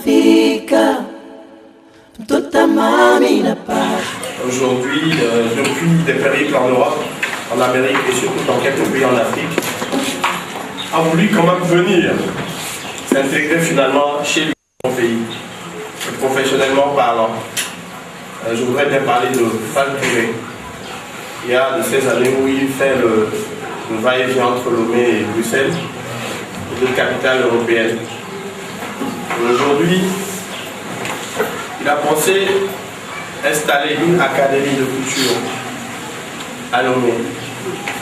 fika mtoto mami na paz. Aujourd'hui, depuis des périples en Europe, en Amérique et surtout dans quelques pays en Afrique, a voulu quand même venir s'intégrer finalement chez lui, son pays, professionnellement parlant. Je voudrais bien parler de Fall Touré. Il y a de ces années où il fait le va-et-vient entre Lomé et Bruxelles, les deux capitales européennes. Aujourd'hui, il a pensé installer une académie de couture à Lomé.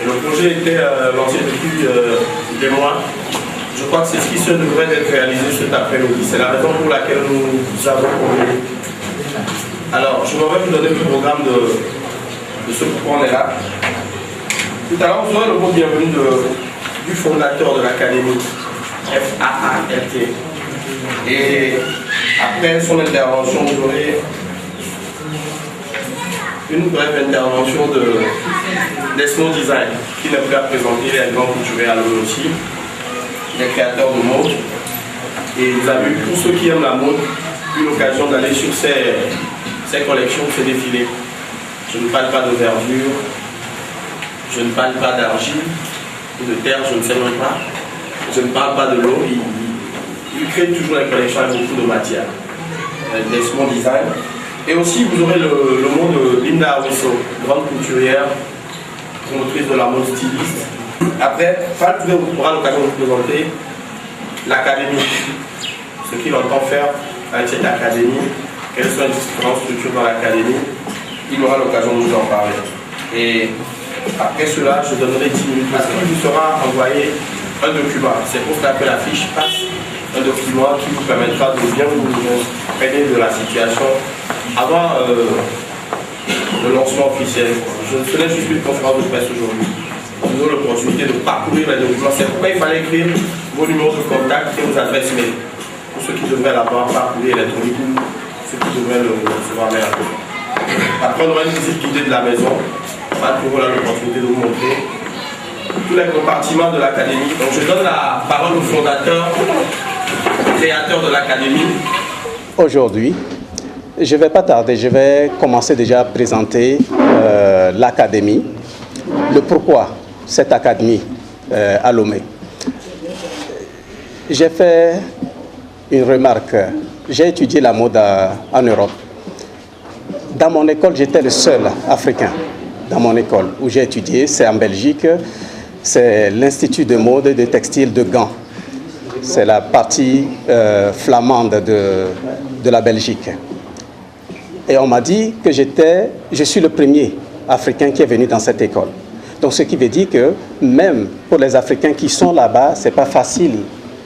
Et le projet était lancé depuis des mois. Je crois que c'est ce qui se devrait être réalisé cet après-midi. C'est la raison pour laquelle nous avons convenu. Alors, je vais vous donner le programme de ce pourquoi on est là. Tout à l'heure, vous aurez le mot bienvenue du fondateur de l'académie, FAALT. Et après son intervention, vous aurez une brève intervention d'Esmo Design, qui n'est plus à présenter, les grands couturiers à l'eau aussi, des créateurs de mode. Et vous avez eu, pour ceux qui aiment la mode, eu l'occasion d'aller sur ces collections, ces défilés. Je ne parle pas de verdure, je ne parle pas d'argile ou de terre, je ne sais même pas. Je ne parle pas de l'eau. Il crée toujours les collections avec beaucoup de matière. Des small design. Et aussi, vous aurez le mot de Linda Awiso, grande couturière, promotrice de la mode styliste. Après, Fall Touré aura l'occasion de vous présenter l'académie, ce qu'il entend faire avec cette académie, quelles sont les différentes structures dans l'académie. Il aura l'occasion de nous en parler. Et après cela, je donnerai 10 minutes parce qu'il vous sera envoyé un document. C'est pour cela que la fiche passe, un document qui vous permettra de bien vous imprégner de la situation avant le lancement officiel. Ce n'est juste une conférence de presse aujourd'hui. Nous avons l'opportunité de parcourir les documents. C'est pourquoi il fallait écrire vos numéros de contact et vos adresses mail. Pour ceux qui devraient l'avoir parcouru électroniquement, ceux qui devraient le recevoir mail. Après, on aura une visite guidée de la maison. On aura l'opportunité de vous montrer tous les compartiments de l'académie. Donc je donne la parole au fondateur, créateur de l'académie. Aujourd'hui, je ne vais pas tarder, je vais commencer déjà à présenter l'académie, le pourquoi cette académie à Lomé. J'ai fait une remarque, j'ai étudié la mode en Europe. Dans mon école, j'étais le seul Africain. Dans mon école où j'ai étudié, c'est en Belgique, c'est l'Institut de mode et de textile de Gand. C'est la partie flamande de la Belgique. Et on m'a dit que je suis le premier Africain qui est venu dans cette école. Donc ce qui veut dire que même pour les Africains qui sont là-bas, ce n'est pas facile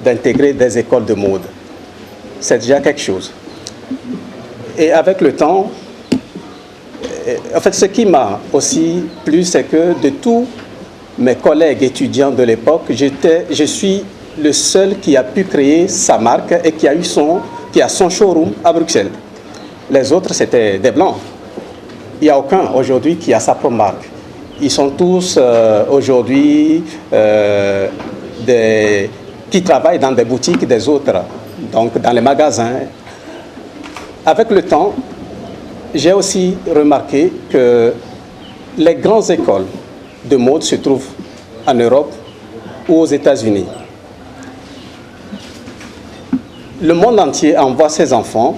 d'intégrer des écoles de mode. C'est déjà quelque chose. Et avec le temps, en fait, ce qui m'a aussi plu, c'est que de tous mes collègues étudiants de l'époque, je suis le seul qui a pu créer sa marque et qui a son showroom à Bruxelles. Les autres, c'était des blancs. Il n'y a aucun aujourd'hui qui a sa propre marque. Ils sont tous aujourd'hui qui travaillent dans des boutiques des autres, donc dans les magasins. Avec le temps, j'ai aussi remarqué que les grandes écoles de mode se trouvent en Europe ou aux États-Unis. Le monde entier envoie ses enfants,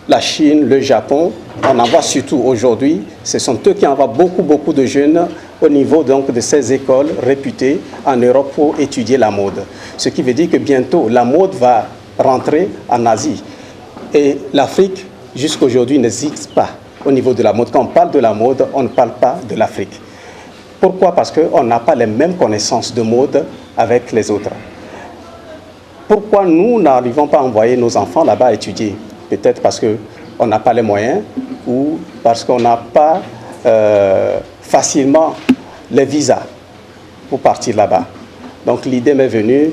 la Chine, le Japon, on envoie surtout aujourd'hui, ce sont eux qui envoient beaucoup de jeunes au niveau donc de ces écoles réputées en Europe pour étudier la mode. Ce qui veut dire que bientôt la mode va rentrer en Asie. Et l'Afrique, jusqu'à aujourd'hui, n'existe pas au niveau de la mode. Quand on parle de la mode, on ne parle pas de l'Afrique. Pourquoi? Parce qu'on n'a pas les mêmes connaissances de mode avec les autres. Pourquoi nous n'arrivons pas à envoyer nos enfants là-bas étudier? Peut-être parce qu'on n'a pas les moyens ou parce qu'on n'a pas facilement les visas pour partir là-bas. Donc l'idée m'est venue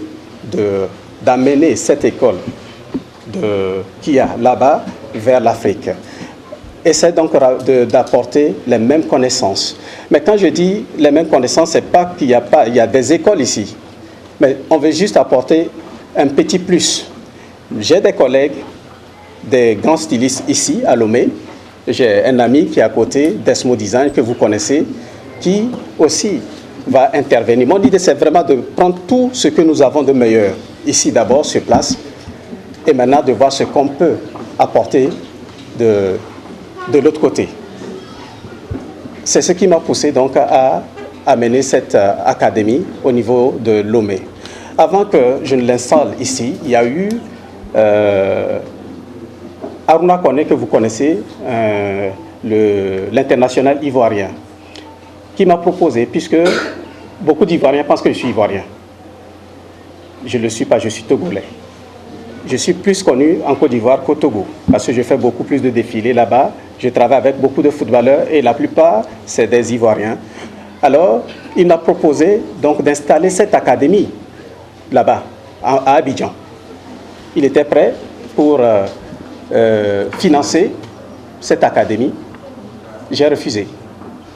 d'amener cette école qu'il y a là-bas vers l'Afrique. Essaie donc d'apporter les mêmes connaissances. Mais quand je dis les mêmes connaissances, ce n'est pas qu'il y a des écoles ici. Mais on veut juste apporter un petit plus. J'ai des collègues des grands stylistes ici à Lomé. J'ai un ami qui est à côté, Desmo Design, que vous connaissez, qui aussi va intervenir. Mon idée, c'est vraiment de prendre tout ce que nous avons de meilleur ici d'abord sur place et maintenant de voir ce qu'on peut apporter de l'autre côté. C'est ce qui m'a poussé donc à amener cette académie au niveau de Lomé. Avant que je ne l'installe ici, il y a eu Aruna Kone, que vous connaissez, l'international ivoirien, qui m'a proposé, puisque beaucoup d'Ivoiriens pensent que je suis ivoirien. Je ne le suis pas, je suis togolais. Je suis plus connu en Côte d'Ivoire qu'au Togo, parce que je fais beaucoup plus de défilés là-bas. Je travaille avec beaucoup de footballeurs et la plupart, c'est des Ivoiriens. Alors, il m'a proposé donc d'installer cette académie là-bas, à Abidjan. Il était prêt pour financer cette académie. J'ai refusé.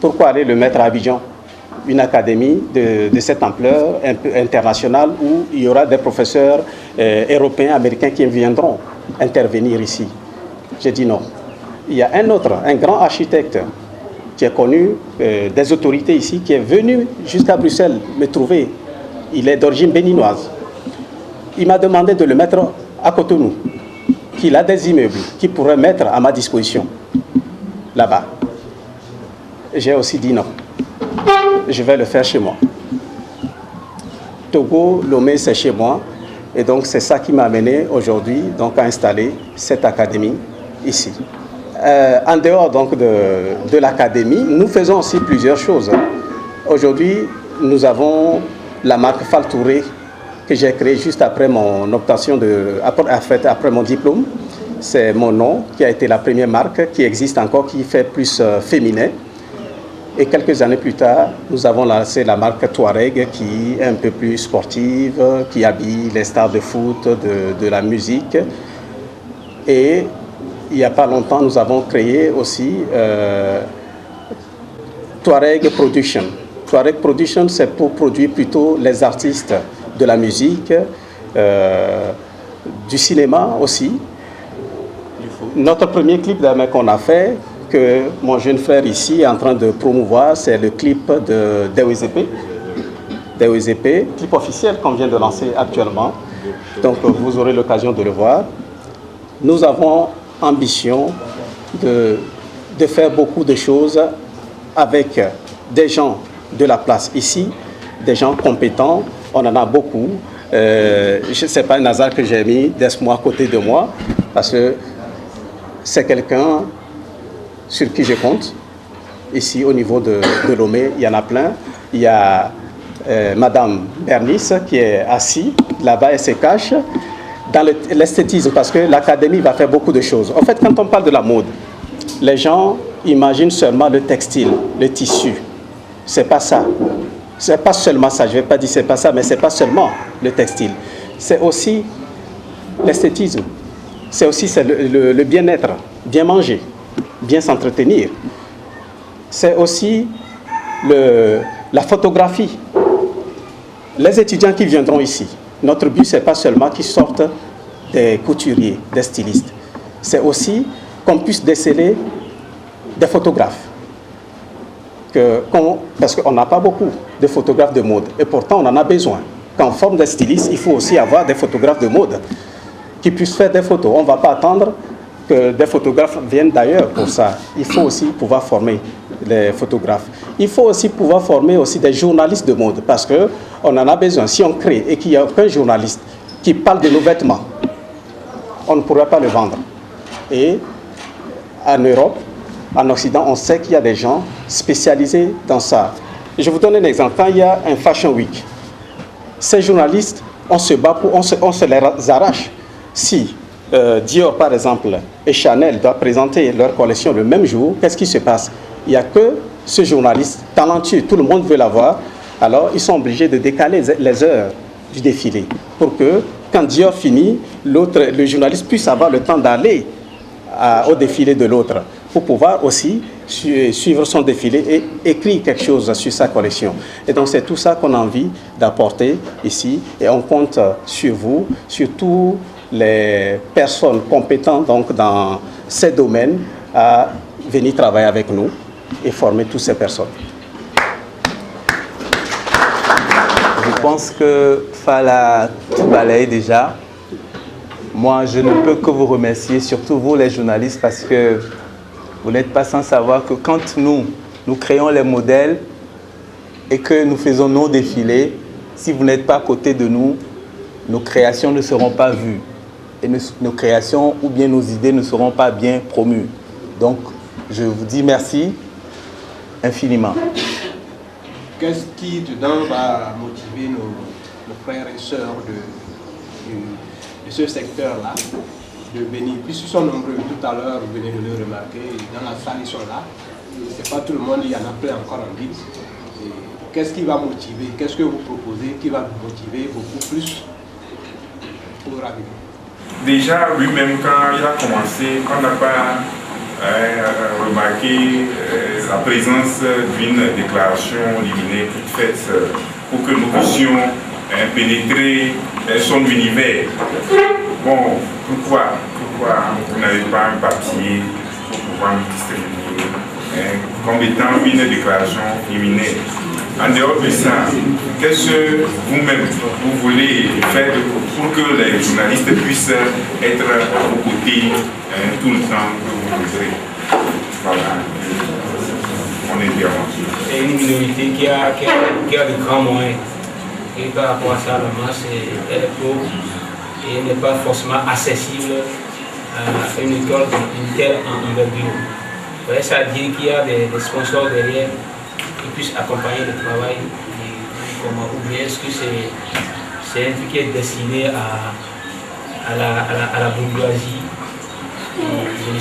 Pourquoi aller le mettre à Abidjan? Une académie de cette ampleur internationale où il y aura des professeurs européens, américains qui viendront intervenir ici. J'ai dit non. Il y a un autre, un grand architecte qui est connu des autorités ici, qui est venu jusqu'à Bruxelles me trouver. Il est d'origine béninoise. Il m'a demandé de le mettre à Cotonou, qu'il a des immeubles qu'il pourrait mettre à ma disposition là-bas. J'ai aussi dit non. Je vais le faire chez moi. Togo, Lomé, c'est chez moi. Et donc, c'est ça qui m'a amené aujourd'hui donc, à installer cette académie ici. En dehors donc, de l'académie, nous faisons aussi plusieurs choses. Aujourd'hui, nous avons la marque Faltouré que j'ai créée juste après mon obtention, après mon diplôme. C'est mon nom qui a été la première marque qui existe encore, qui fait plus féminin. Et quelques années plus tard, nous avons lancé la marque Touareg qui est un peu plus sportive, qui habille les stars de foot, de la musique. Et il n'y a pas longtemps, nous avons créé aussi Touareg Production. Touareg Production, c'est pour produire plutôt les artistes de la musique, du cinéma aussi. Notre premier clip qu'on a fait, que mon jeune frère ici est en train de promouvoir, c'est le clip de DWZP. DWZP, clip officiel qu'on vient de lancer actuellement. Donc vous aurez l'occasion de le voir. Nous avons ambition de faire beaucoup de choses avec des gens de la place ici, des gens compétents. On en a beaucoup. Ce n'est pas un hasard que j'ai mis Desmo à côté de moi, parce que c'est quelqu'un sur qui je compte. Ici, au niveau de Lomé, il y en a plein. Il y a Madame Bernice qui est assise là-bas, elle se cache. Dans l'esthétisme, parce que l'académie va faire beaucoup de choses. En fait, quand on parle de la mode, les gens imaginent seulement le textile, le tissu. C'est pas ça. C'est pas seulement ça. Je vais pas dire c'est pas ça, mais c'est pas seulement le textile. C'est aussi l'esthétisme. C'est aussi le bien-être, bien manger, bien s'entretenir. C'est aussi la photographie. Les étudiants qui viendront ici, notre but, ce n'est pas seulement qu'ils sortent des couturiers, des stylistes. C'est aussi qu'on puisse déceler des photographes. Parce qu'on n'a pas beaucoup de photographes de mode. Et pourtant, on en a besoin. Quand on forme des stylistes, il faut aussi avoir des photographes de mode qui puissent faire des photos. On ne va pas attendre que des photographes viennent d'ailleurs pour ça. Il faut aussi pouvoir former les photographes. Il faut aussi pouvoir former aussi des journalistes de mode parce qu'on en a besoin. Si on crée et qu'il n'y a aucun journaliste qui parle de nos vêtements, on ne pourra pas le vendre. Et en Europe, en Occident, on sait qu'il y a des gens spécialisés dans ça. Je vous donne un exemple. Quand il y a un Fashion Week, ces journalistes, on se bat on se les arrache. Si Dior, par exemple, et Chanel doivent présenter leur collection le même jour, qu'est-ce qui se passe? Il n'y a que ce journaliste talentueux, tout le monde veut l'avoir, alors ils sont obligés de décaler les heures du défilé pour que, quand Dior finit, le journaliste puisse avoir le temps d'aller au défilé de l'autre pour pouvoir aussi suivre son défilé et écrire quelque chose sur sa collection. Et donc c'est tout ça qu'on a envie d'apporter ici et on compte sur vous, sur tous les personnes compétentes donc, dans ces domaines à venir travailler avec nous et former toutes ces personnes. Je pense que Fala tout balaye déjà. Moi, je ne peux que vous remercier, surtout vous les journalistes, parce que vous n'êtes pas sans savoir que quand nous créons les modèles et que nous faisons nos défilés, si vous n'êtes pas à côté de nous, nos créations ne seront pas vues. Et nos créations ou bien nos idées ne seront pas bien promues. Donc, je vous dis merci infiniment. Qu'est-ce qui dedans va motiver nos frères et sœurs de ce secteur-là de venir? Puisqu'ils sont nombreux, tout à l'heure, vous venez de le remarquer, dans la salle, ils sont là. Ce n'est pas tout le monde, il y en a plein encore en ville. Qu'est-ce qui va motiver? Qu'est-ce que vous proposez qui va vous motiver beaucoup plus pour arriver? Déjà, lui-même, quand il a commencé, on n'a pas remarqué la présence d'une déclaration liminaire toute faite pour que nous puissions pénétrer son univers. Bon, pourquoi vous n'avez pas un papier pour pouvoir nous distribuer comme étant une déclaration liminaire? En dehors de ça, qu'est-ce que vous-même vous voulez faire pour que les journalistes puissent être aux côtés tout le temps que vous voudrez? Voilà, mon intervention. C'est une minorité qui a de grands moyens. Et par rapport à ça, la masse, elle est pauvre et n'est pas forcément accessible à une école d'une telle envergure. Ça veut dire qu'il y a des sponsors derrière qui puissent accompagner le travail. Ou bien est-ce que c'est un truc qui est destiné à la bourgeoisie? Je ne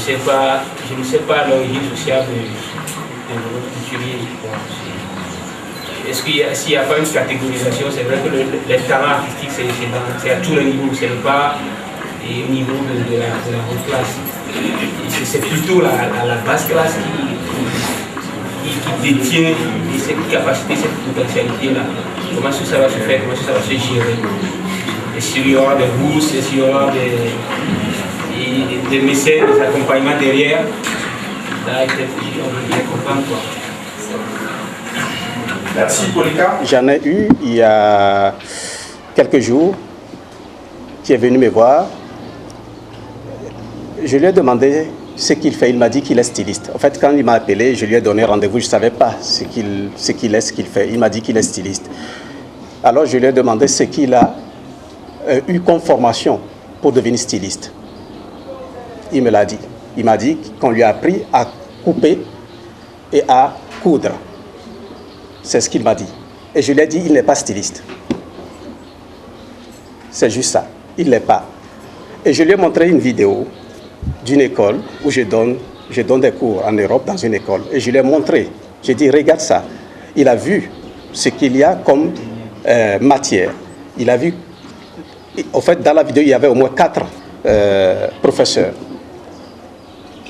sais pas l'origine sociale de notre couturier. Est-ce s'il n'y a pas une catégorisation, c'est vrai que les talents artistiques, c'est à tous les niveaux, ce n'est pas au niveau de la haute classe. C'est plutôt la basse classe qui détient cette capacité, cette potentialité-là. Comment est-ce que ça va se faire, comment est-ce que ça va se gérer? Est-ce qu'il y aura des bourses, est-ce qu'il y aura des mécènes, des accompagnements derrière? Là, on veut bien comprendre quoi. Merci, Polika. J'en ai eu il y a quelques jours qui est venu me voir. Je lui ai demandé ce qu'il fait. Il m'a dit qu'il est styliste. En fait, quand il m'a appelé, je lui ai donné rendez-vous. Je ne savais pas ce qu'il fait. Il m'a dit qu'il est styliste. Alors, je lui ai demandé ce qu'il a eu comme formation pour devenir styliste. Il me l'a dit. Il m'a dit qu'on lui a appris à couper et à coudre. C'est ce qu'il m'a dit. Et je lui ai dit, il n'est pas styliste. C'est juste ça. Il ne l'est pas. Et je lui ai montré une vidéo d'une école où je donne des cours en Europe dans une école. Et je lui ai montré. J'ai dit, regarde ça. Il a vu ce qu'il y a comme matière. Il a vu... En fait, dans la vidéo, il y avait au moins 4 professeurs.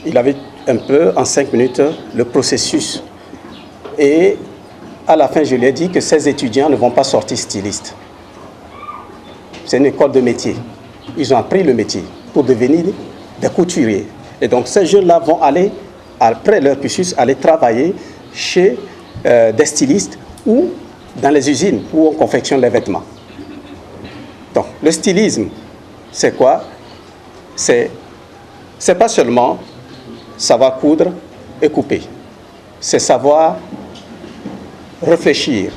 Il avait un peu, en 5 minutes, le processus. Et à la fin, je lui ai dit que ces étudiants ne vont pas sortir stylistes. C'est une école de métier. Ils ont appris le métier pour devenir des couturiers. Et donc, ces jeunes-là vont aller, après leur cursus, aller travailler chez des stylistes ou dans les usines où on confectionne les vêtements. Donc, le stylisme, c'est quoi? C'est pas seulement savoir coudre et couper. C'est savoir réfléchir,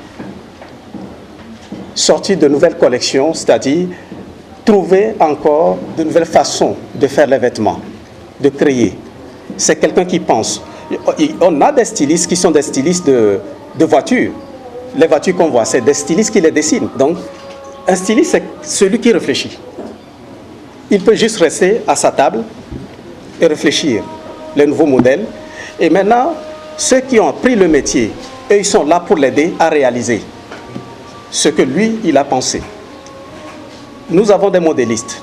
sortir de nouvelles collections, c'est-à-dire trouver encore de nouvelles façons de faire les vêtements, de créer. C'est quelqu'un qui pense. On a des stylistes qui sont des stylistes de voitures. Les voitures qu'on voit, c'est des stylistes qui les dessinent. Donc, un styliste, c'est celui qui réfléchit. Il peut juste rester à sa table et réfléchir les nouveaux modèles. Et maintenant, ceux qui ont appris le métier, eux, ils sont là pour l'aider à réaliser ce que lui, il a pensé. Nous avons des modélistes.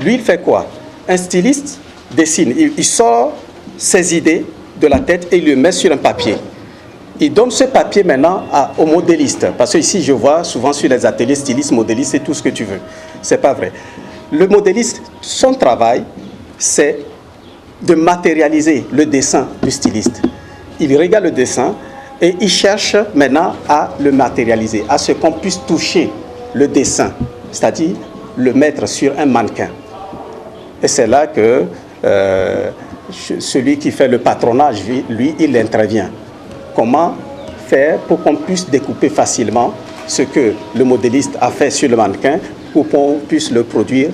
Lui, il fait quoi? Un styliste dessine. Il sort ses idées de la tête et il le met sur un papier. Il donne ce papier maintenant au modéliste. Parce que ici, je vois souvent sur les ateliers stylistes, modélistes, c'est tout ce que tu veux. Ce n'est pas vrai. le modéliste, son travail, c'est de matérialiser le dessin du styliste. Il regarde le dessin et il cherche maintenant à le matérialiser, à ce qu'on puisse toucher le dessin, c'est-à-dire le mettre sur un mannequin. Et c'est là que celui qui fait le patronage, lui, il intervient. Comment faire pour qu'on puisse découper facilement ce que le modéliste a fait sur le mannequin pour qu'on puisse le produire,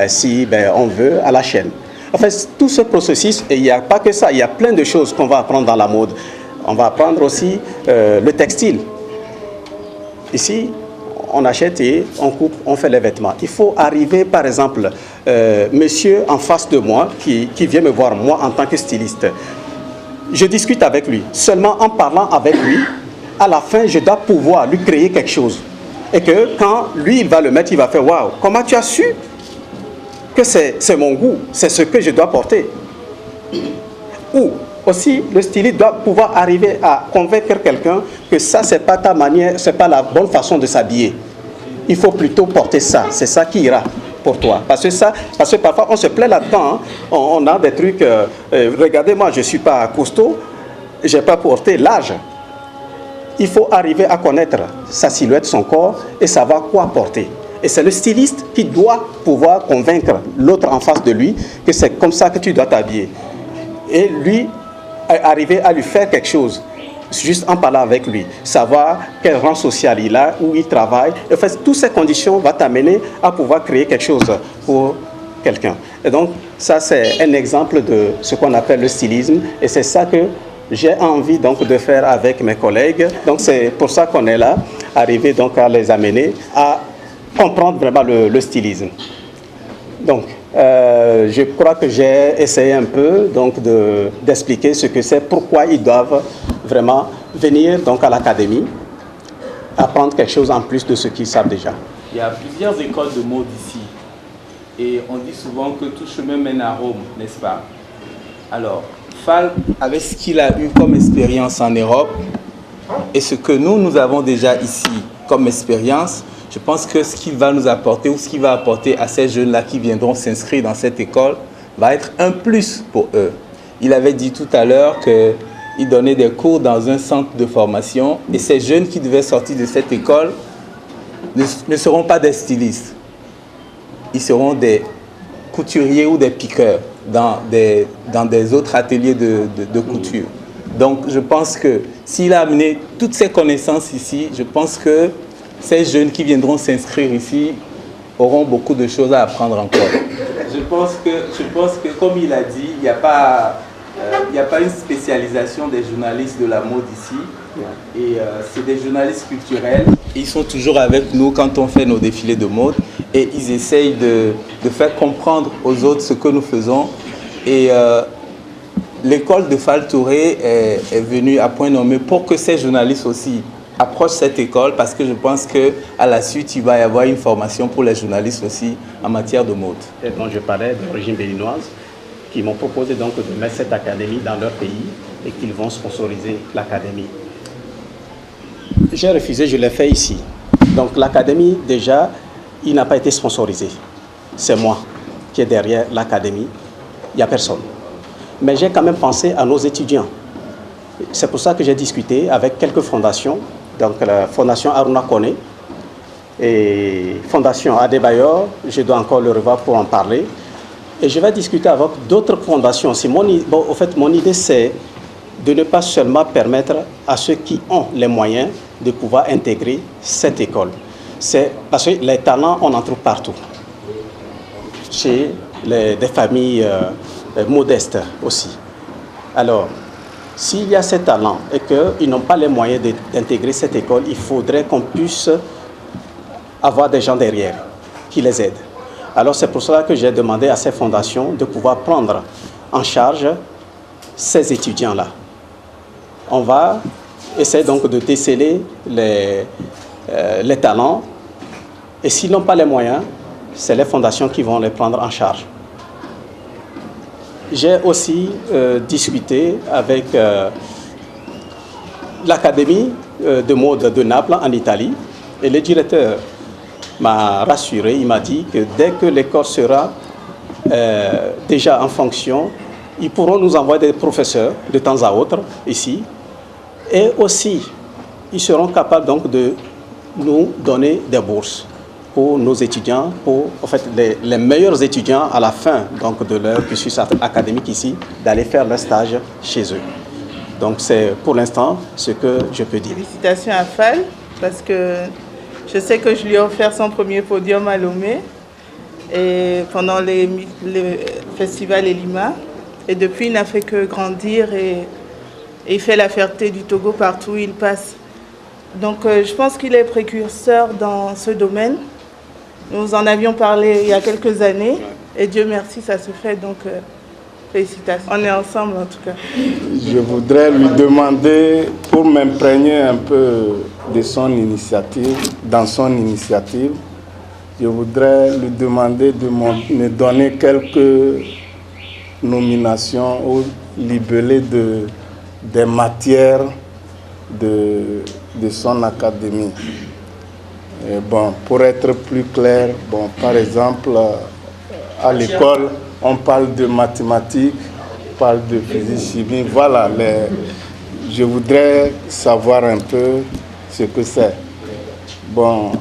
si on veut, à la chaîne. En fait, tout ce processus, et il n'y a pas que ça, il y a plein de choses qu'on va apprendre dans la mode. On va apprendre aussi le textile. Ici, on achète et on coupe, on fait les vêtements. Il faut arriver, par exemple, monsieur en face de moi, qui vient me voir, moi, en tant que styliste. Je discute avec lui. Seulement en parlant avec lui, à la fin, je dois pouvoir lui créer quelque chose. Et que quand lui, il va le mettre, il va faire « Waouh, comment tu as su que c'est mon goût, c'est ce que je dois porter ?» Ou aussi, le styliste doit pouvoir arriver à convaincre quelqu'un que ça, c'est pas ta manière, c'est pas la bonne façon de s'habiller. Il faut plutôt porter ça, c'est ça qui ira pour toi. Parce que parfois, on se plaît là-dedans, hein. On a des trucs, regardez, moi, je suis pas costaud, j'ai pas porté large. Il faut arriver à connaître sa silhouette, son corps et savoir quoi porter. Et c'est le styliste qui doit pouvoir convaincre l'autre en face de lui que c'est comme ça que tu dois t'habiller. Et lui, arriver à lui faire quelque chose, juste en parlant avec lui, savoir quel rang social il a, où il travaille. En fait, toutes ces conditions vont t'amener à pouvoir créer quelque chose pour quelqu'un. Et donc, ça, c'est un exemple de ce qu'on appelle le stylisme. Et c'est ça que j'ai envie donc de faire avec mes collègues. Donc, c'est pour ça qu'on est là, arriver donc à les amener à comprendre vraiment le stylisme. Donc, je crois que j'ai essayé un peu donc d'expliquer ce que c'est, pourquoi ils doivent vraiment venir donc à l'académie, apprendre quelque chose en plus de ce qu'ils savent déjà. Il y a plusieurs écoles de mode ici et on dit souvent que tout chemin mène à Rome, n'est-ce pas? Alors, Fall, avec ce qu'il a eu comme expérience en Europe et ce que nous avons déjà ici comme expérience, je pense que ce qu'il va nous apporter ou ce qu'il va apporter à ces jeunes-là qui viendront s'inscrire dans cette école va être un plus pour eux. Il avait dit tout à l'heure qu'il donnait des cours dans un centre de formation et ces jeunes qui devaient sortir de cette école ne seront pas des stylistes. Ils seront des couturiers ou des piqueurs dans des autres ateliers de couture. Donc je pense que s'il a amené toutes ces connaissances ici, je pense que ces jeunes qui viendront s'inscrire ici auront beaucoup de choses à apprendre encore. Je pense que comme il a dit, il n'y a pas une spécialisation des journalistes de la mode ici. Et c'est des journalistes culturels. Ils sont toujours avec nous quand on fait nos défilés de mode. Et ils essayent de faire comprendre aux autres ce que nous faisons. Et l'école de Fall Touré est venue à point nommé pour que ces journalistes aussi approche cette école parce que je pense qu'à la suite, il va y avoir une formation pour les journalistes aussi en matière de mode. Et dont je parlais d'origine béninoise, qui m'ont proposé donc de mettre cette académie dans leur pays et qu'ils vont sponsoriser l'académie. J'ai refusé, je l'ai fait ici. Donc l'académie, déjà, il n'a pas été sponsorisé. C'est moi qui est derrière l'académie. Il n'y a personne. Mais j'ai quand même pensé à nos étudiants. C'est pour ça que j'ai discuté avec quelques fondations. Donc la fondation Aruna Kone et fondation Adebayor, je dois encore le revoir pour en parler. Et je vais discuter avec d'autres fondations. En fait, mon idée, c'est de ne pas seulement permettre à ceux qui ont les moyens de pouvoir intégrer cette école. C'est parce que les talents, on en trouve partout. Chez des familles modestes aussi. Alors, s'il y a ces talents et qu'ils n'ont pas les moyens d'intégrer cette école, il faudrait qu'on puisse avoir des gens derrière qui les aident. Alors c'est pour cela que j'ai demandé à ces fondations de pouvoir prendre en charge ces étudiants-là. On va essayer donc de déceler les talents et s'ils n'ont pas les moyens, c'est les fondations qui vont les prendre en charge. J'ai aussi discuté avec l'Académie de mode de Naples en Italie et le directeur m'a rassuré. Il m'a dit que dès que l'école sera déjà en fonction, ils pourront nous envoyer des professeurs de temps à autre ici. Et aussi, ils seront capables donc de nous donner des bourses pour nos étudiants, pour en fait, les meilleurs étudiants à la fin donc, de leur cursus académique ici, d'aller faire leur stage chez eux. Donc c'est pour l'instant ce que je peux dire. Félicitations à Fall, parce que je sais que je lui ai offert son premier podium à Lomé et pendant le festival Elima. Et depuis, il n'a fait que grandir et il fait la fierté du Togo partout où il passe. Donc je pense qu'il est précurseur dans ce domaine. Nous en avions parlé il y a quelques années et Dieu merci, ça se fait. Donc félicitations. On est ensemble en tout cas. Je voudrais lui demander, pour m'imprégner un peu de son initiative, dans son initiative, je voudrais lui demander de me donner quelques nominations ou libellés des matières de son académie. Et bon, pour être plus clair, bon, par exemple, à l'école, on parle de mathématiques, on parle de physique, chimie. Voilà, je voudrais savoir un peu ce que c'est. Bon,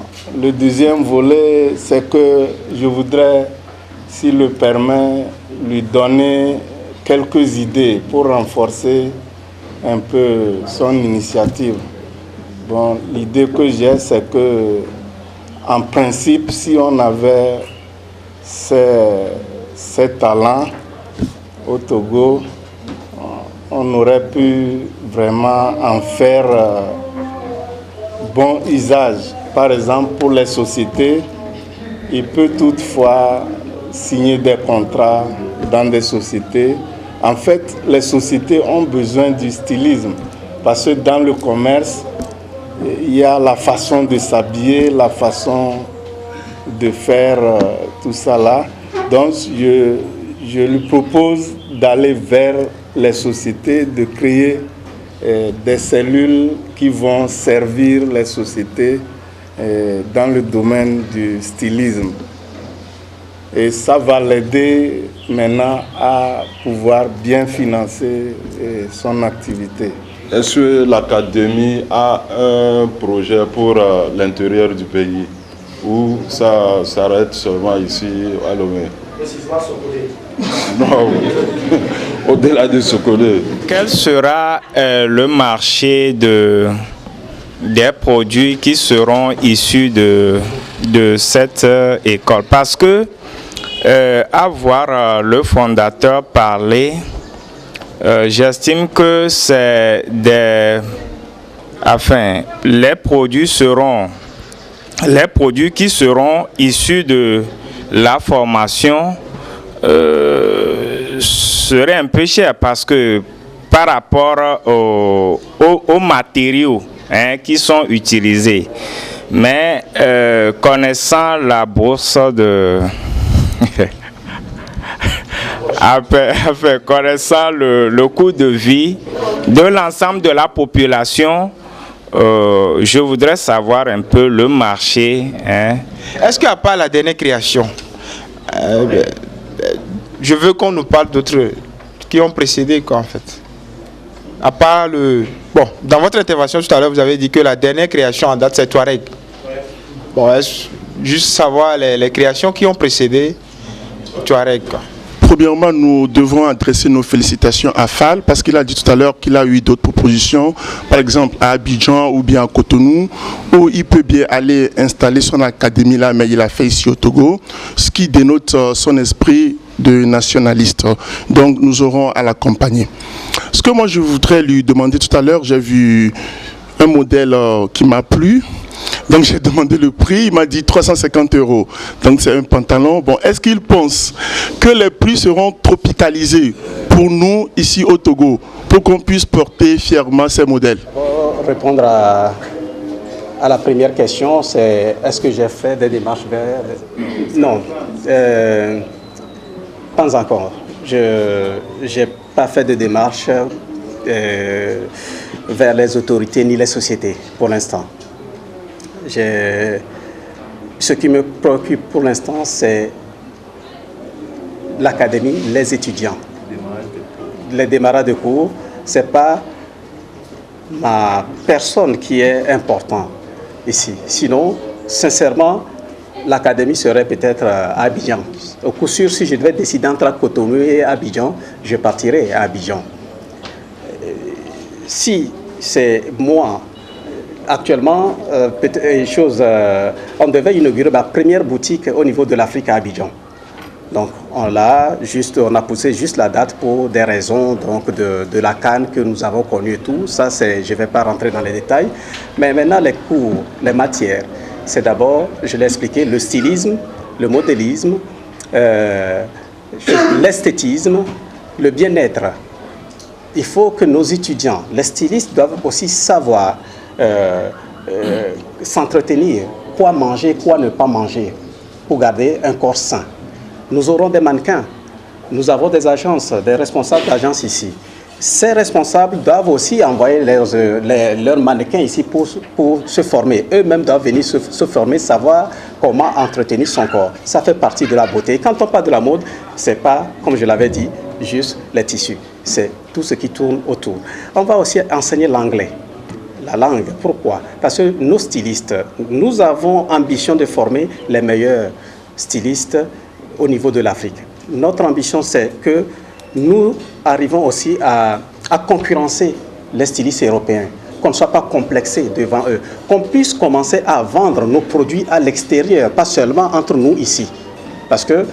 le deuxième volet, c'est que je voudrais, s'il le permet, lui donner quelques idées pour renforcer un peu son initiative. Bon, l'idée que j'ai, c'est que, en principe, si on avait ces talents au Togo, on aurait pu vraiment en faire bon usage. Par exemple, pour les sociétés, il peut toutefois signer des contrats dans des sociétés. En fait, les sociétés ont besoin du stylisme parce que dans le commerce, il y a la façon de s'habiller, la façon de faire tout ça là. Donc, je lui propose d'aller vers les sociétés, de créer des cellules qui vont servir les sociétés dans le domaine du stylisme. Et ça va l'aider maintenant à pouvoir bien financer son activité. Est-ce que l'Académie a un projet pour l'intérieur du pays ou ça s'arrête seulement ici à Lomé? Précisément Sokolé. Non, au-delà de Sokolé. Quel sera le marché des produits qui seront issus de cette école? Parce que à voir le fondateur parler, j'estime que c'est les produits qui seront issus de la formation seraient un peu chers parce que par rapport aux matériaux qui sont utilisés. Mais connaissant la bourse de... connaissant le coût de vie de l'ensemble de la population, je voudrais savoir un peu le marché. Est-ce qu'il n'y a pas la dernière création? Je veux qu'on nous parle d'autres qui ont précédé, quoi, en fait. À part Bon, dans votre intervention tout à l'heure, vous avez dit que la dernière création en date, c'est Touareg. Bon, juste savoir les créations qui ont précédé Touareg, quoi. Premièrement, nous devons adresser nos félicitations à Fall parce qu'il a dit tout à l'heure qu'il a eu d'autres propositions, par exemple à Abidjan ou bien à Cotonou, où il peut bien aller installer son académie là, mais il a fait ici au Togo, ce qui dénote son esprit de nationaliste. Donc nous aurons à l'accompagner. Ce que moi je voudrais lui demander tout à l'heure, j'ai vu un modèle qui m'a plu. Donc j'ai demandé le prix, il m'a dit 350 €. Donc c'est un pantalon. Bon, est-ce qu'il pense que les prix seront tropicalisés pour nous ici au Togo, pour qu'on puisse porter fièrement ces modèles? Pour répondre à la première question, c'est est-ce que j'ai fait des démarches vers... Non, pas encore. Je n'ai pas fait de démarches vers les autorités ni les sociétés pour l'instant. ce qui me préoccupe pour l'instant, c'est l'académie, les étudiants. Les démarrages de cours, ce n'est pas ma personne qui est importante ici. Sinon, sincèrement, l'académie serait peut-être à Abidjan. Au coup sûr, si je devais décider entre Cotonou et Abidjan, je partirais à Abidjan. Si c'est moi, actuellement, on devait inaugurer ma première boutique au niveau de l'Afrique à Abidjan. Donc on a poussé juste la date pour des raisons donc, de la canne que nous avons connue et tout. Ça, je ne vais pas rentrer dans les détails. Mais maintenant, les cours, les matières, c'est d'abord, je l'ai expliqué, le stylisme, le modélisme, l'esthétisme, le bien-être. Il faut que nos étudiants, les stylistes, doivent aussi savoir s'entretenir, quoi manger, quoi ne pas manger, pour garder un corps sain. Nous aurons des mannequins, nous avons des agences, des responsables d'agences ici. Ces responsables doivent aussi envoyer leurs mannequins ici pour se former. Eux-mêmes doivent venir se former, savoir comment entretenir son corps. Ça fait partie de la beauté. Quand on parle de la mode, ce n'est pas, comme je l'avais dit, juste les tissus. C'est tout ce qui tourne autour. On va aussi enseigner l'anglais. La langue, pourquoi? Parce que nos stylistes, nous avons ambition de former les meilleurs stylistes au niveau de l'Afrique. Notre ambition, c'est que nous arrivons aussi à concurrencer les stylistes européens, qu'on ne soit pas complexé devant eux, qu'on puisse commencer à vendre nos produits à l'extérieur, pas seulement entre nous ici. Parce que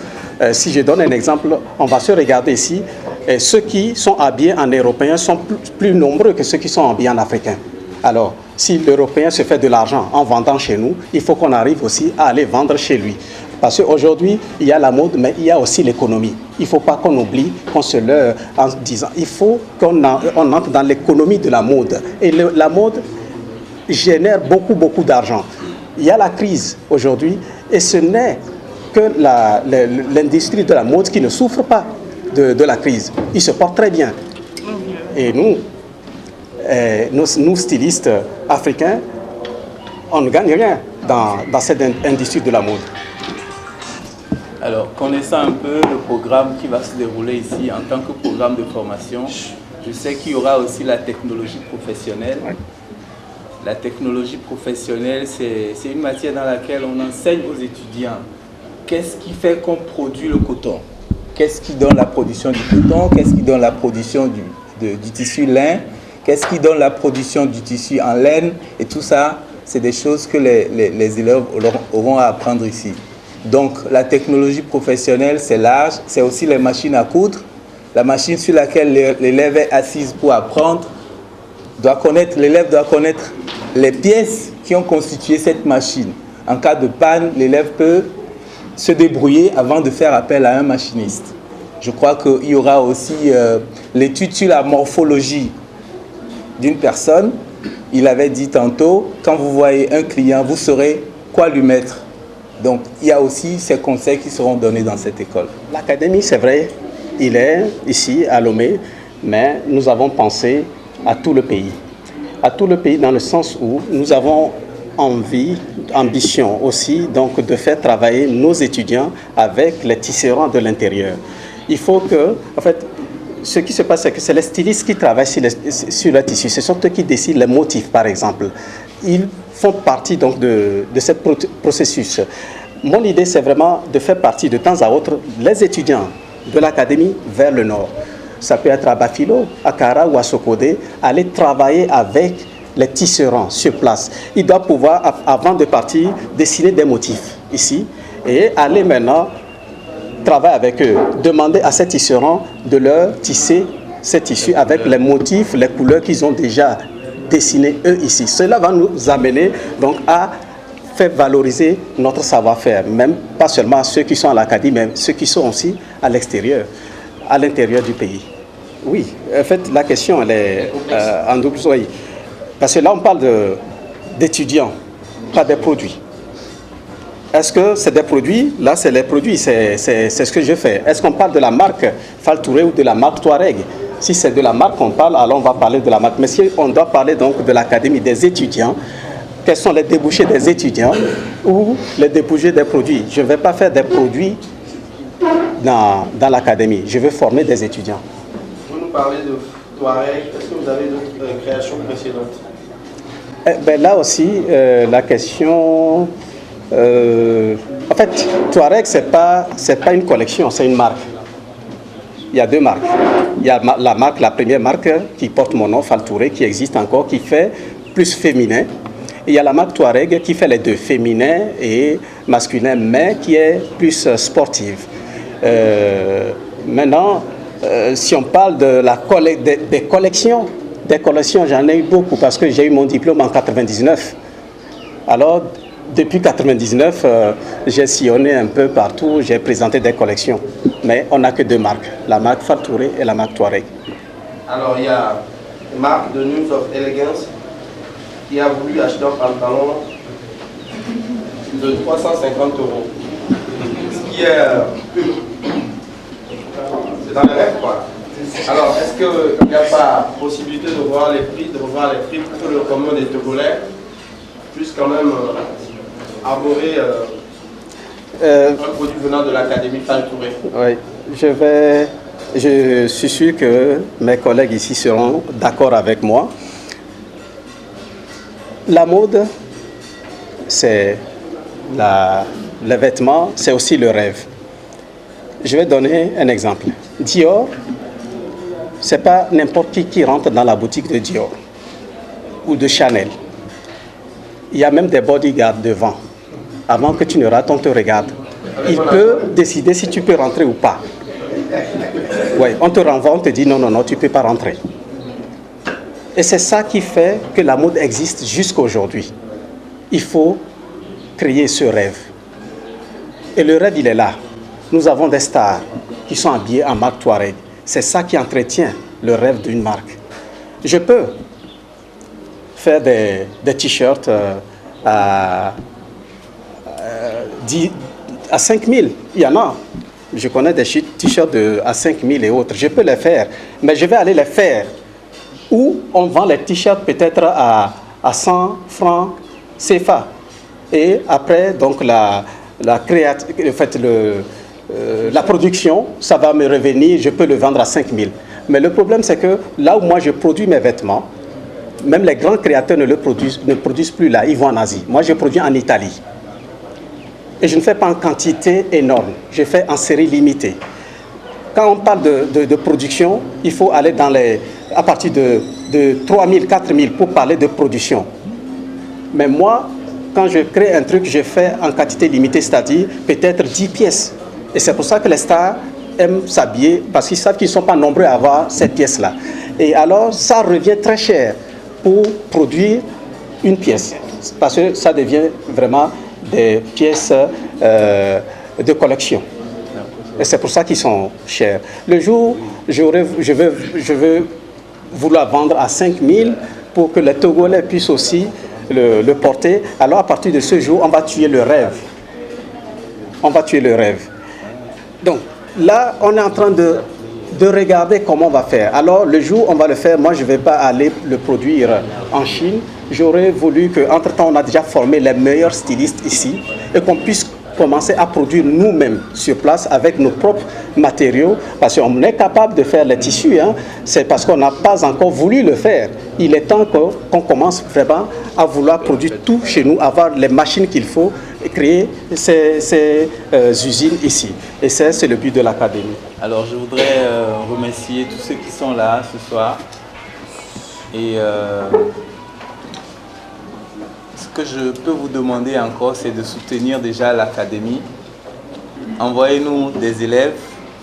si je donne un exemple, on va se regarder ici, et ceux qui sont habillés en européen sont plus nombreux que ceux qui sont habillés en africain. Alors, si l'Européen se fait de l'argent en vendant chez nous, il faut qu'on arrive aussi à aller vendre chez lui. Parce qu'aujourd'hui, il y a la mode, mais il y a aussi l'économie. Il ne faut pas qu'on oublie, qu'on se leurre en disant, il faut qu'on entre dans l'économie de la mode. Et la mode génère beaucoup d'argent. Il y a la crise aujourd'hui, et ce n'est que l'industrie de la mode qui ne souffre pas de la crise. Il se porte très bien. Et nous stylistes africains, on ne gagne rien dans cette industrie de la mode. Alors, connaissant un peu le programme qui va se dérouler ici en tant que programme de formation, je sais qu'il y aura aussi la technologie professionnelle. La technologie professionnelle, c'est une matière dans laquelle on enseigne aux étudiants qu'est-ce qui fait qu'on produit le coton, qu'est-ce qui donne la production du coton, qu'est-ce qui donne la production du tissu lin, qu'est-ce qui donne la production du tissu en laine, et tout ça, c'est des choses que les élèves auront à apprendre ici. Donc la technologie professionnelle, c'est large, c'est aussi les machines à coudre, la machine sur laquelle l'élève est assise pour apprendre. L'élève doit connaître les pièces qui ont constitué cette machine. En cas de panne, l'élève peut se débrouiller avant de faire appel à un machiniste. Je crois qu'il y aura aussi l'étude sur la morphologie d'une personne. Il avait dit tantôt, quand vous voyez un client, vous saurez quoi lui mettre. Donc, il y a aussi ces conseils qui seront donnés dans cette école. L'académie, c'est vrai, il est ici à Lomé, mais nous avons pensé à tout le pays. À tout le pays dans le sens où nous avons ambition aussi donc, de faire travailler nos étudiants avec les tisserands de l'intérieur. Il faut que, en fait, ce qui se passe, c'est que c'est les stylistes qui travaillent sur le tissu. Ce sont eux qui décident les motifs, par exemple. Ils font partie donc de ce processus. Mon idée, c'est vraiment de faire partie de temps à autre les étudiants de l'académie vers le nord. Ça peut être à Bafilo, à Kara ou à Sokodé, aller travailler avec les tisserands sur place. Ils doivent pouvoir, avant de partir, dessiner des motifs ici et aller maintenant travailler avec eux. Demander à ces tisserands de leur tisser ces tissus avec les motifs, les couleurs qu'ils ont déjà dessinés eux ici. Cela va nous amener donc à faire valoriser notre savoir-faire, même pas seulement ceux qui sont à l'académie, mais ceux qui sont aussi à l'extérieur, à l'intérieur du pays. Oui, en fait, la question, elle est en double soyez. Parce que là, on parle d'étudiants, pas des produits. Est-ce que c'est des produits? Là, c'est les produits, c'est ce que je fais. Est-ce qu'on parle de la marque Fall Touré ou de la marque Touareg? Si c'est de la marque qu'on parle, alors on va parler de la marque. Mais si on doit parler donc de l'académie des étudiants, quels sont les débouchés des étudiants ou les débouchés des produits. Je ne vais pas faire des produits dans l'académie, je veux former des étudiants. Vous nous parlez de Touareg, est-ce que vous avez d'autres créations précédentes? Là aussi, la question... en fait, Touareg, ce n'est pas une collection, c'est une marque. Il y a deux marques. Il y a la première marque qui porte mon nom, Fall Touré, qui existe encore, qui fait plus féminin. Et il y a la marque Touareg qui fait les deux, féminin et masculin, mais qui est plus sportive. Maintenant, si on parle de des collections, j'en ai eu beaucoup parce que j'ai eu mon diplôme en 99. Alors, depuis 99, j'ai sillonné un peu partout, j'ai présenté des collections. Mais on n'a que deux marques, la marque Fall Touré et la marque Touareg. Alors, il y a une marque de News of Elegance qui a voulu acheter un pantalon de 350 €. Ce qui est... c'est dans les rêves, quoi. Alors, est-ce qu'il n'y a pas possibilité de revoir les prix pour que le commun des Togolais puisse quand même arborer un produit venant de l'Académie Fall Touré? Oui, je suis sûr que mes collègues ici seront d'accord avec moi. La mode, c'est les vêtements, c'est aussi le rêve. Je vais donner un exemple. Dior, ce n'est pas n'importe qui rentre dans la boutique de Dior ou de Chanel. Il y a même des bodyguards devant. Avant que tu ne rates, on te regarde. Il peut décider si tu peux rentrer ou pas. Oui, on te renvoie, on te dit non, tu ne peux pas rentrer. Et c'est ça qui fait que la mode existe jusqu'à aujourd'hui. Il faut créer ce rêve. Et le rêve, il est là. Nous avons des stars qui sont habillées en marque Touareg. C'est ça qui entretient le rêve d'une marque. Je peux faire des t-shirts à 5 000. Il y en a. Je connais des t-shirts à 5 000 et autres. Je peux les faire. Mais je vais aller les faire où on vend les t-shirts peut-être à 100 francs CFA. Et après, donc, la production, ça va me revenir, je peux le vendre à 5 000. Mais le problème, c'est que là où moi je produis mes vêtements, même les grands créateurs ne produisent plus là, ils vont en Asie. Moi, je produis en Italie. Et je ne fais pas en quantité énorme, je fais en série limitée. Quand on parle de production, il faut aller à partir de 3 000, 4 000 pour parler de production. Mais moi, quand je crée un truc, je fais en quantité limitée, c'est-à-dire peut-être 10 pièces. Et c'est pour ça que les stars aiment s'habiller, parce qu'ils savent qu'ils ne sont pas nombreux à avoir cette pièce-là. Et alors, ça revient très cher pour produire une pièce, parce que ça devient vraiment des pièces de collection. Et c'est pour ça qu'ils sont chers. Le jour, je veux vouloir vendre à 5 000 pour que les Togolais puissent aussi le porter. Alors à partir de ce jour, on va tuer le rêve. On va tuer le rêve. Donc là, on est en train de regarder comment on va faire. Alors le jour où on va le faire, moi je ne vais pas aller le produire en Chine. J'aurais voulu qu'entre-temps, on a déjà formé les meilleurs stylistes ici et qu'on puisse commencer à produire nous-mêmes sur place avec nos propres matériaux, parce qu'on est capable de faire les tissus, hein. C'est parce qu'on n'a pas encore voulu le faire. Il est temps qu'on commence vraiment à vouloir produire tout chez nous, avoir les machines qu'il faut et créer ces usines ici. Et c'est le but de l'Académie. Alors je voudrais remercier tous ceux qui sont là ce soir. Et ce que je peux vous demander encore, c'est de soutenir déjà l'Académie. Envoyez-nous des élèves,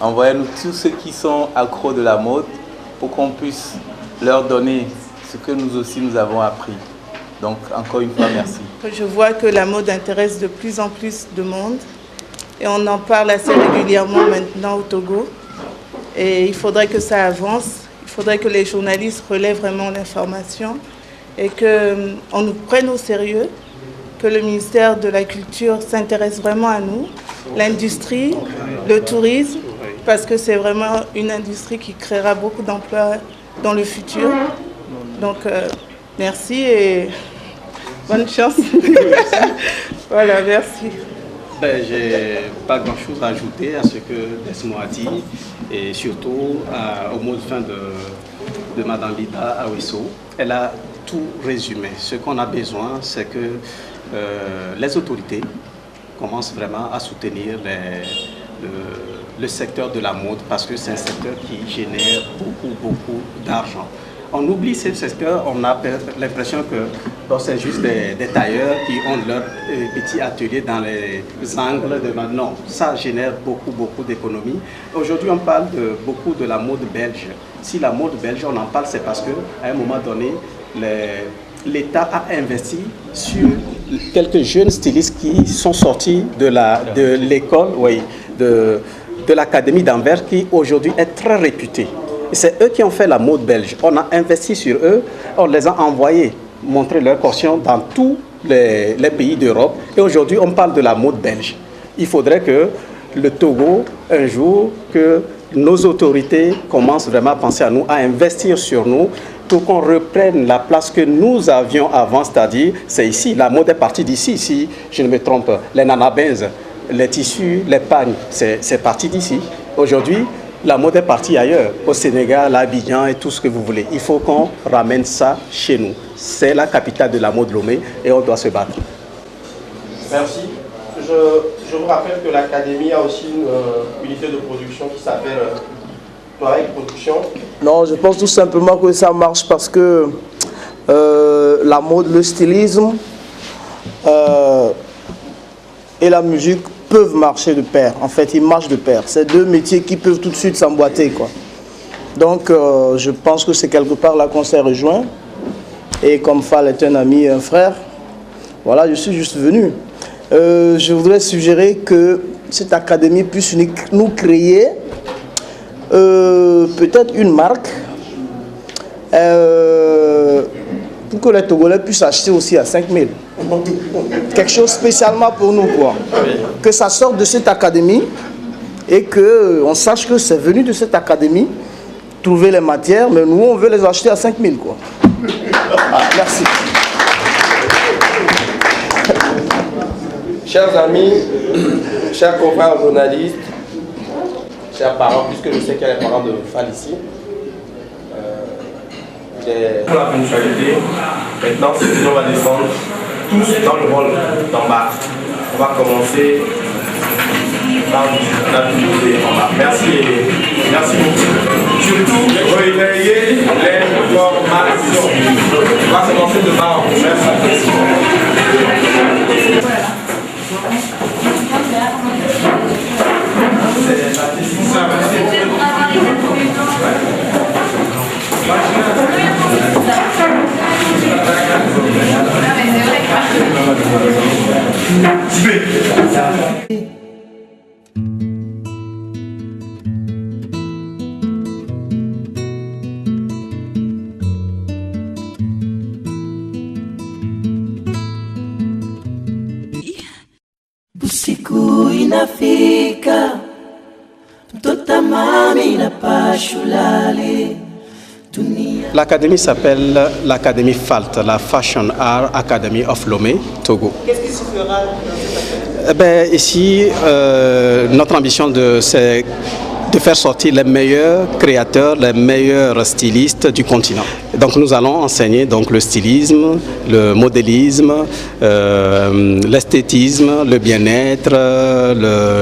envoyez-nous tous ceux qui sont accros de la mode pour qu'on puisse leur donner ce que nous aussi nous avons appris. Donc encore une fois, merci. Je vois que la mode intéresse de plus en plus de monde et on en parle assez régulièrement maintenant au Togo. Et il faudrait que ça avance, il faudrait que les journalistes relèvent vraiment l'information et qu'on nous prenne au sérieux, que le ministère de la Culture s'intéresse vraiment à nous, l'industrie, le tourisme, parce que c'est vraiment une industrie qui créera beaucoup d'emplois dans le futur. Donc merci et Bonne chance. Voilà, merci. Ben, j'ai pas grand-chose à ajouter à ce que Desmond a dit, et surtout au mot de fin de Madame Lida Awisso. Elle a tout résumé. Ce qu'on a besoin, c'est que les autorités commencent vraiment à soutenir le secteur de la mode, parce que c'est un secteur qui génère beaucoup d'argent. On oublie ce secteur, on a l'impression que c'est juste des tailleurs qui ont leur petit atelier dans les angles de... Non, ça génère beaucoup d'économies. Aujourd'hui, on parle beaucoup de la mode belge. Si la mode belge, on en parle, c'est parce qu'à un moment donné, l'État a investi sur quelques jeunes stylistes qui sont sortis de l'école, oui, de l'Académie d'Anvers, qui aujourd'hui est très réputée. C'est eux qui ont fait la mode belge. On a investi sur eux, on les a envoyés montrer leur caution dans tous les pays d'Europe. Et aujourd'hui, on parle de la mode belge. Il faudrait que le Togo, un jour, que nos autorités commencent vraiment à penser à nous, à investir sur nous, pour qu'on reprenne la place que nous avions avant, c'est-à-dire, c'est ici, la mode est partie d'ici, si je ne me trompe, les nanabins, les tissus, les pagnes, c'est parti d'ici. Aujourd'hui, la mode est partie ailleurs, au Sénégal, à Abidjan et tout ce que vous voulez. Il faut qu'on ramène ça chez nous. C'est la capitale de la mode Lomé et on doit se battre. Merci. Je vous rappelle que l'Académie a aussi une unité de production qui s'appelle Touareg Production. Non, je pense tout simplement que ça marche parce que la mode, le stylisme et la musique peuvent marcher de pair. En fait, ils marchent de pair. C'est deux métiers qui peuvent tout de suite s'emboîter, quoi. Donc, je pense que c'est quelque part là qu'on s'est rejoint. Et comme Fall est un ami et un frère, voilà, je suis juste venu. Je voudrais suggérer que cette académie puisse nous créer peut-être une marque pour que les Togolais puissent acheter aussi à 5 000. Quelque chose spécialement pour nous, quoi. Que ça sorte de cette académie et qu'on sache que c'est venu de cette académie, trouver les matières, mais nous, on veut les acheter à 5 000, quoi. Ah, merci. Chers amis, chers confrères journalistes, chers parents, puisque je sais qu'il y a les parents de Fall ici, pour la ponctualité, maintenant, on va descendre tous dans le rôle d'en bas. On va commencer par la publicité en bas. Merci et merci beaucoup. Surtout, relayez l'information. On va commencer de bas en haut. Merci. Usiku inafika, mtoto mami na pashulale. L'académie s'appelle l'Académie FALT, la Fashion Art Academy of Lomé, Togo. Qu'est-ce qui se fera dans cette académie? Ici, notre ambition, c'est de faire sortir les meilleurs créateurs, les meilleurs stylistes du continent. Donc nous allons enseigner donc, le stylisme, le modélisme, l'esthétisme, le bien-être,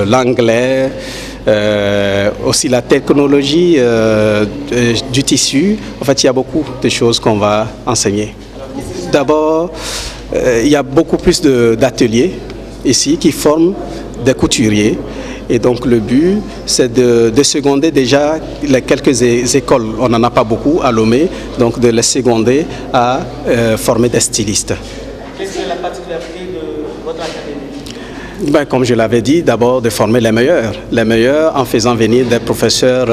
l'anglais, aussi la technologie du tissu. En fait, il y a beaucoup de choses qu'on va enseigner. D'abord, il y a beaucoup plus d'ateliers ici qui forment des couturiers. Et donc le but, c'est de seconder déjà les quelques écoles, on n'en a pas beaucoup à Lomé, donc de les seconder à former des stylistes. Quelle est la particularité de votre académie? Comme je l'avais dit, d'abord de former les meilleurs en faisant venir des professeurs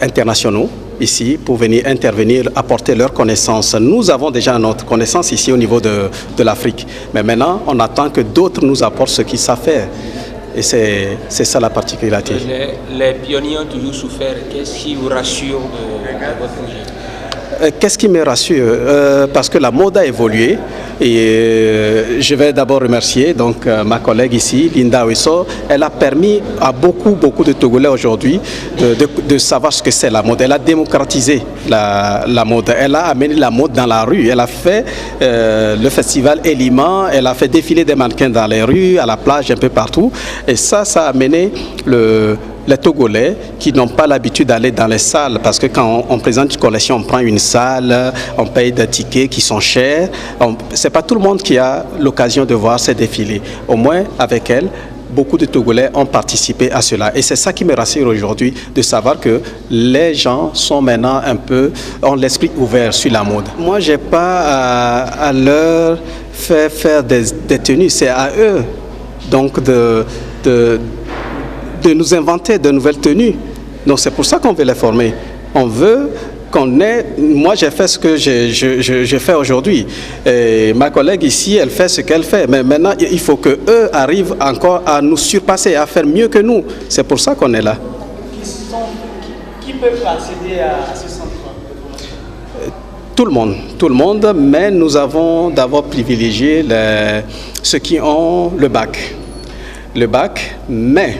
internationaux ici pour venir intervenir, apporter leurs connaissances. Nous avons déjà notre connaissance ici au niveau de l'Afrique, mais maintenant on attend que d'autres nous apportent ce qu'ils savent faire. Et c'est ça la particularité. Les pionniers ont toujours souffert. Qu'est-ce qui vous rassure de votre projet? Qu'est-ce qui me rassure? Parce que la mode a évolué et je vais d'abord remercier donc, ma collègue ici, Linda Wisso. Elle a permis à beaucoup de Togolais aujourd'hui de savoir ce que c'est la mode. Elle a démocratisé la mode. Elle a amené la mode dans la rue. Elle a fait le festival Elima. Elle a fait défiler des mannequins dans les rues, à la plage, un peu partout. Et ça a amené les Togolais qui n'ont pas l'habitude d'aller dans les salles, parce que quand on présente une collection, on prend une salle, on paye des tickets qui sont chers. C'est pas tout le monde qui a l'occasion de voir ces défilés. Au moins, avec elle, beaucoup de Togolais ont participé à cela. Et c'est ça qui me rassure aujourd'hui, de savoir que les gens sont maintenant ont l'esprit ouvert sur la mode. Moi, j'ai pas à leur faire des tenues, c'est à eux donc de nous inventer de nouvelles tenues. Donc c'est pour ça qu'on veut les former. On veut qu'on ait... Moi j'ai fait ce que je fais aujourd'hui. Ma collègue ici, elle fait ce qu'elle fait. Mais maintenant, il faut qu'eux arrivent encore à nous surpasser, à faire mieux que nous. C'est pour ça qu'on est là. Qui peut accéder à ce centre? Tout le monde, mais nous avons d'abord privilégié ceux qui ont le bac. Le bac, mais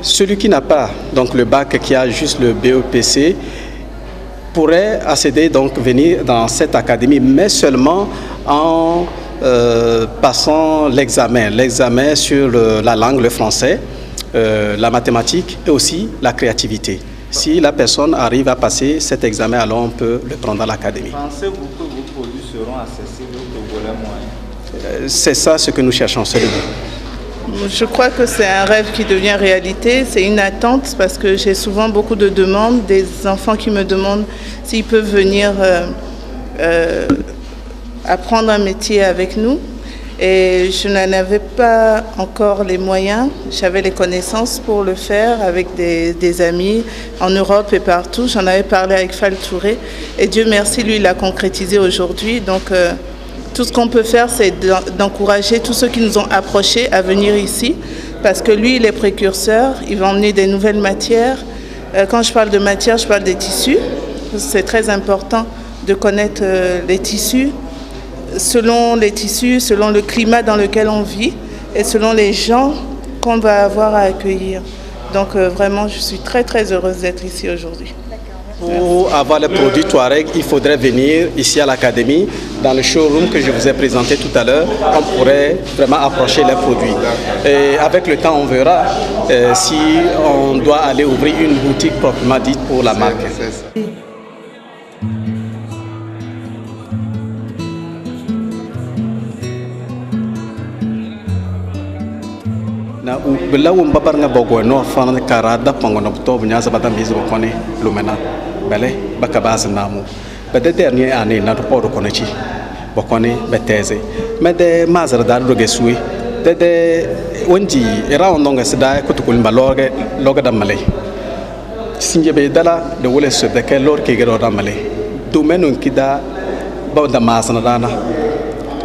celui qui n'a pas donc le bac, qui a juste le BEPC, pourrait accéder, donc venir dans cette académie, mais seulement en passant l'examen sur la langue, le français, la mathématique et aussi la créativité. Si la personne arrive à passer cet examen, alors on peut le prendre à l'académie. Pensez-vous que vos produits seront accessibles aux Togolais moyens? C'est ça ce que nous cherchons, c'est le but. Je crois que c'est un rêve qui devient réalité, c'est une attente, parce que j'ai souvent beaucoup de demandes, des enfants qui me demandent s'ils peuvent venir apprendre un métier avec nous. Et je n'en avais pas encore les moyens, j'avais les connaissances pour le faire avec des amis en Europe et partout. J'en avais parlé avec Fall Touré et Dieu merci, lui, il l'a concrétisé aujourd'hui. Donc, tout ce qu'on peut faire, c'est d'encourager tous ceux qui nous ont approchés à venir ici, parce que lui, il est précurseur, il va emmener des nouvelles matières. Quand je parle de matière, je parle des tissus. C'est très important de connaître les tissus, selon les tissus, selon le climat dans lequel on vit et selon les gens qu'on va avoir à accueillir. Donc vraiment, je suis très très heureuse d'être ici aujourd'hui. Pour avoir les produits Touareg, il faudrait venir ici à l'académie, dans le showroom que je vous ai présenté tout à l'heure. On pourrait vraiment approcher les produits. Et avec le temps, on verra si on doit aller ouvrir une boutique proprement dite pour la marque. Bila wumba barnga bogo no fana karada pangono to bunya sabata mizu kone lumena bele baka baz namu bede dernier année na report konechi bokone beteze mede mazara da roge suwi de wonji era ondonga sida kutukul mbaloge loga da male sinje be dala de wole so de ke lor ke gero da male du menun kida bawda masana dana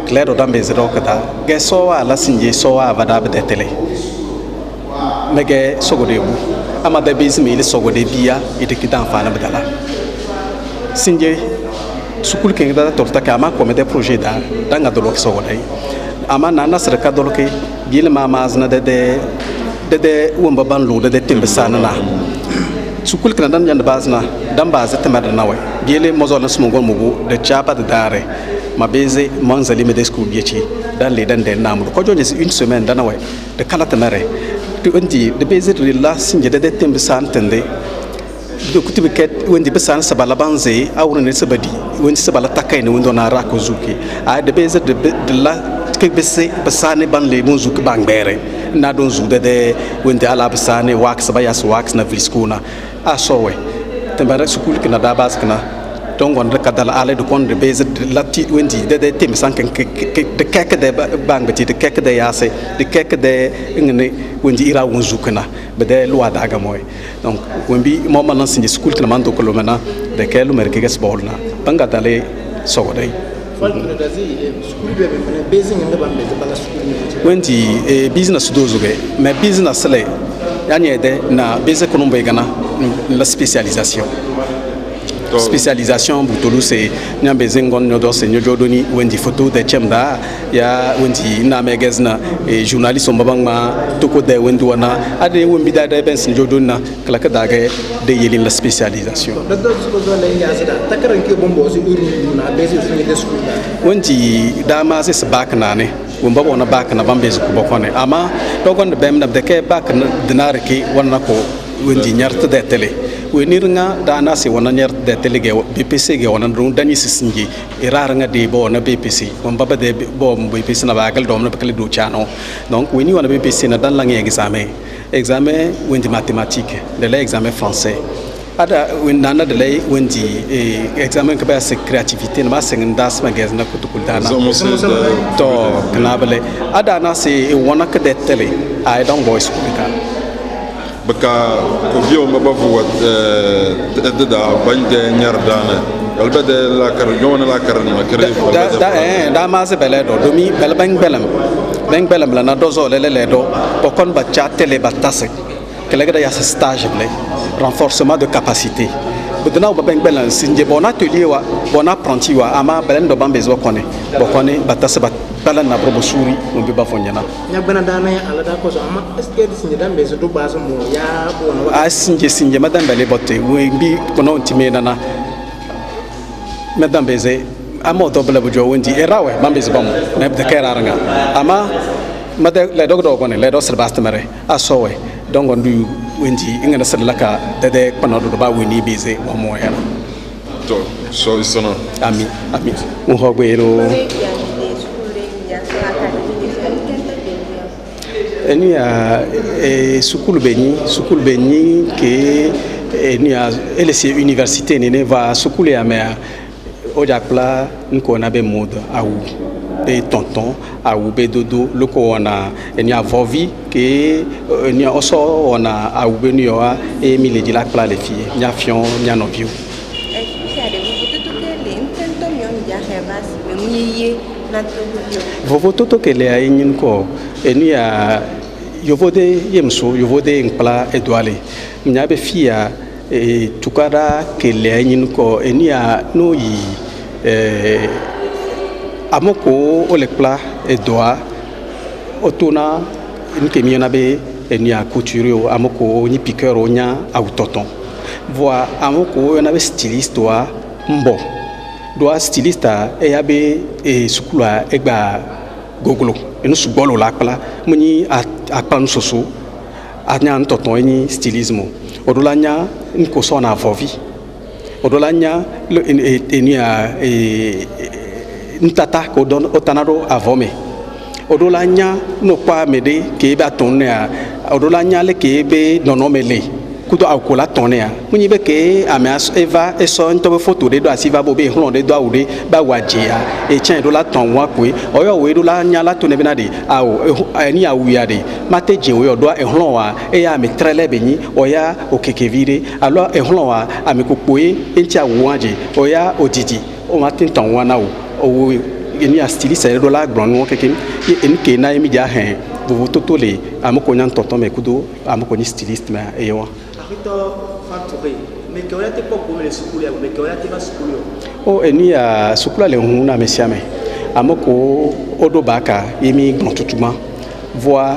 claro da bezero kada ge so ala sinje so avada be tele mege sogodebu amada bezimi ile sogode biya ite kidan fana badala sinje sukul ke da torta kama comme des projets da danga dolo sogode ama nana sarka dolo ke bil ma mazna de wumba ban lu de timbe sanana sukul kana dan yanda bazna dan baza tamada nawe gele mozol smongon mugu de chapa de dare ma beze manzali me de school bieci dan le dan de namu ko jonje une semaine dan nawe de kala tamare undi de bezir lillah sinje de tembe santende de kutibe ket wendi besan sabala banze awrene sabadi wendi sabala takayne wendo na rako zuki a de bezir de la ke besse besane ban le mon zuki bangbere na don zude de wendi ala besane wax bayas wax na vilskuna a sowe tembara sukul kina da bas kana donc on recadre aller de compte de base de lati wendi de tembe sanken de keke de bangbeti de keke de yase de keke de ngene wendi ira wonzukana bede loi daga moy donc wembi moma nan sinji school kana mando ko lomena de kelu merke ges bolna banga dale sogodai wendi business dozuge mais business le yani de na base ko nombe gana la spécialisation spécialisation butolu c'est nyambe zengon nyodo se nyodoni wendi photo de chemda ya wendi na magazine et journaliste mbabangma toko de wendu wana ade wembi da ben sin jodona kala ka daga de yelin la spécialisation wendi dama se bak nane wumba wona bak na bambe ko bokone ama dogon de bem na de ke bak dinar ki wana ko wendi nyarta de tele wenirnga dana se wana nyarta de tele ge BPC ge wana dun dani sisinji irarnga de bo na BPC wumba ba de bo BPC na bagal dom na bakale do chano donc weni wana BPC na dan langi examen wendi mathématique de l'examen français ada wendana de lay wendi examen ka ba se créativité na sen das magazine na kutukul dana to knabale ada na se wana ka de tele I don't voice ka baka ko biyo mabavu da bande nyardana albade la karjona la karni da ma se bele do domi bel bang belam la na dozo le do pokon ba cha tele batase kele ga ya stage ble renforcement de capacité budna ba bang belam sinje bon atelier wa bon apprenti wa ama belen do bambezo kone bokone batase bat balan na probo suri on be ba fonyana nya bana dana ala da ko ama est-ce que sinje dan bezo do baso mo ya bon wa sinje madame bele botte we bi kono timena na madame beze amo double bujo wendi erawe bambeze bam na de keraranga ama made le dogdo gone le do serbast mare asowe dongo ndu wendi ingana sedlaka de panodo ba weni beze wa mo hera to so isono ami mo hobero eni ya sukulu beni ke eni ya LC université ne va sukulu ya mer ojakla nko na be mode awu be tonton awu be dodo loko wana eni avovi ke eni oso wana awu be ni wa e mi le di la kla le fie nya fion nya no bio vovo toto ke le ayin ko eni ya yovode yemso yovode nkla edwale nya be fia e tukara ke le ayin ko eni ya no yi amoko olekpla edoa otona nke miona be enia couture amoko ni piqueur onya autoton voa amoko na be styliste wa mbo doa styliste e yabe e sukula egba gogolo enu sugbolo lakpla muni akpan soso anya ntoton ni stylisme odolanya nko so na vovi odolanya enia ntata ko don otanado avome odolanya no kwa mede ke ba tonne odolanya le ke be nonomele kudo akola tonne munyi be ke amas eva eso nto photo de do asiva bo be hlon de do awde ba wajia e chen do la ton wa kwe oyo we do la nya la tonne benade awo ani awuya de mate je we do e hlon wa e ya me trele benyi oya okekevire alors e hlon wa amekokpoe enti awuaje oya odidi o matin ton wa na o eni a styliste do la gbron won keke eni ke na emi ja hen bo toto le amoko nyan tonton me kudo amoko ni styliste me e yo arito factory me ke wala te poko me sukulu ya me ke wala te ba sukulu o eni a sukula le hun na mesiame amoko odo baka emi gbon tutuma voa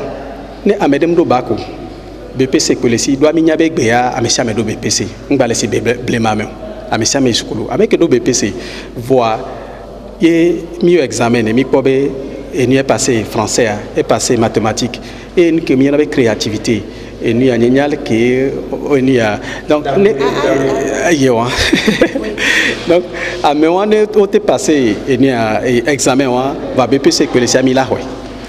ne amedem do bako BPC kolesi do ami nyabe gbe ya amesiame do BPC ngbale si blema me amesiame sukulu avec do BPC voa et mieux examiner mi pobe et ni est passé français est passé mathématiques et ni que mi avait créativité et ni a génial que ni a donc yo donc à mais on est passé et ni a examen va BPC que les amis là ouais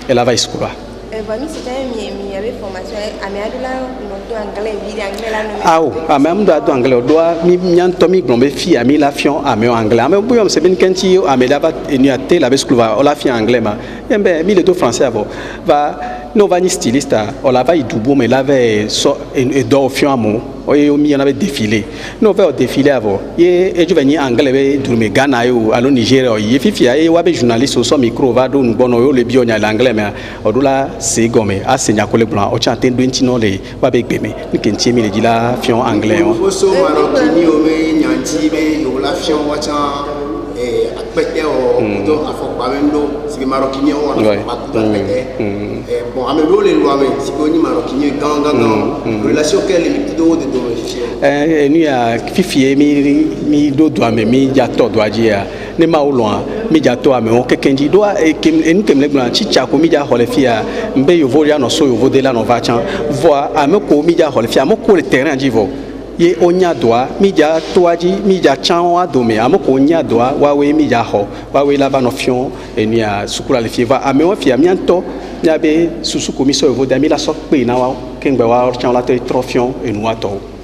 elle va school mi c'était mi avait formation à Méadula no anglais vide anglais là no ah même do anglais do mi nyanto mi glombe fi ami la fion a me anglais mais boyom se ben kanti a me daba ni até la school va la fi anglais ma embe mi le do français avo va no va ni styliste on la va i dubo mais la va so et do fion amo o mi on avait défilé no va défilé avo et je venir anglais be durme Ghana yo alo Nigeria o ye fi e wa be journaliste so micro va do ngbono yo le bi onya l'anglais mais odula se gome a senya kole blanc o chante ndo ntino le wa be gbeme ni kentie mi le dila fion anglais o so marokini o me nyanti be la fion wacha akpete o do afokpa mendo si marokinien o afokpa tout akpete bon amelo le loi mais si oni marokinien ganga relation quelle limite de ni a fifie mi do do ame mi ja to do ajia ne ma o loin mi ja to ame o kekenji do en kem le glan chicha ko mi ja holefia mbe yo voya no so yo vo de la no va chan voa ame ko mi ja holefia mo ko le terrain jivo ye onya doa mi ja toaji mi ja chan wa do me ame ko onya doa wa we mi ja ho wa we la va no fion ni a sukula le fieva ame o fia mi anto ya be susu ko mi so yo vo da mi la so pe na wa kengbe wa chan la te trofion e no ato